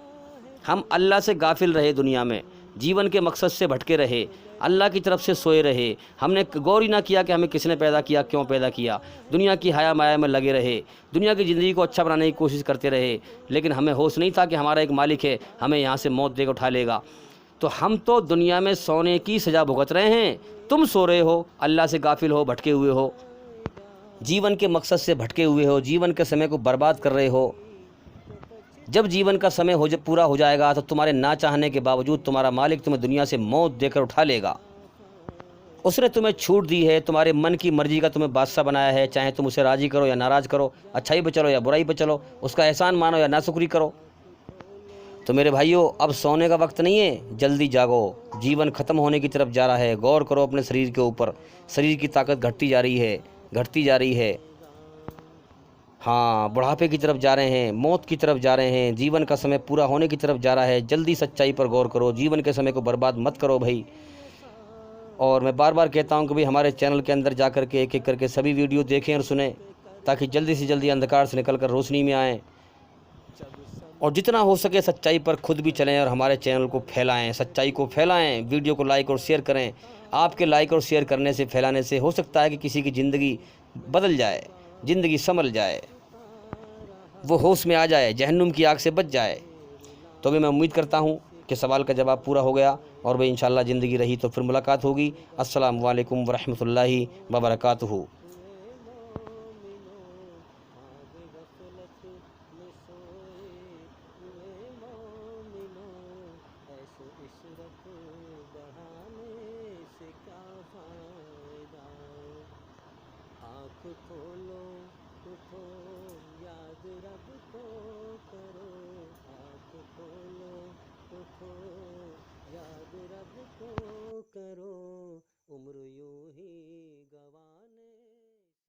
हम अल्लाह से गाफिल रहे दुनिया में, जीवन के मकसद से भटके रहे, अल्लाह की तरफ से सोए रहे, हमने गौर ही ना किया कि हमें किसने पैदा किया, क्यों पैदा किया, दुनिया की हाया माया में लगे रहे, दुनिया की ज़िंदगी को अच्छा बनाने की कोशिश करते रहे, लेकिन हमें होश नहीं था कि हमारा एक मालिक है, हमें यहाँ से मौत देकर उठा लेगा। तो हम तो दुनिया में सोने की सज़ा भुगत रहे हैं, तुम सो रहे हो, अल्लाह से गाफिल हो, भटके हुए हो, जीवन के मकसद से भटके हुए हो, जीवन के समय को बर्बाद कर रहे हो। जब जीवन का समय पूरा हो जाएगा तो तुम्हारे ना चाहने के बावजूद तुम्हारा मालिक तुम्हें दुनिया से मौत देकर उठा लेगा। उसने तुम्हें छूट दी है, तुम्हारे मन की मर्ज़ी का तुम्हें बादशाह बनाया है, चाहे तुम उसे राज़ी करो या नाराज़ करो, अच्छाई पे चलो या बुराई पे चलो, उसका एहसान मानो या नाशुक्री करो। तो मेरे भाइयों, अब सोने का वक्त नहीं है, जल्दी जागो, जीवन ख़त्म होने की तरफ जा रहा है। गौर करो अपने शरीर के ऊपर, शरीर की ताकत घटती जा रही है, घटती जा रही है। हाँ, बुढ़ापे की तरफ जा रहे हैं, मौत की तरफ जा रहे हैं, जीवन का समय पूरा होने की तरफ जा रहा है। जल्दी सच्चाई पर गौर करो, जीवन के समय को बर्बाद मत करो भाई। और मैं बार बार कहता हूँ कि भाई हमारे चैनल के अंदर जा कर के एक एक करके सभी वीडियो देखें और सुनें, ताकि जल्दी से जल्दी अंधकार से निकल कर रोशनी में आएँ, और जितना हो सके सच्चाई पर खुद भी चलें और हमारे चैनल को फैलाएं, सच्चाई को फैलाएं। वीडियो को लाइक और शेयर करें। आपके लाइक और शेयर करने से, फैलाने से हो सकता है कि किसी की ज़िंदगी बदल जाए, ज़िंदगी संभल जाए, वो होश में आ जाए, जहन्नुम की आग से बच जाए। तो भी मैं उम्मीद करता हूँ कि सवाल का जवाब पूरा हो गया, और भाई इंशाल्लाह ज़िंदगी रही तो फिर मुलाकात होगी। अस्सलामु अलैकुम वरहमतुल्लाहि वबरकातुहू।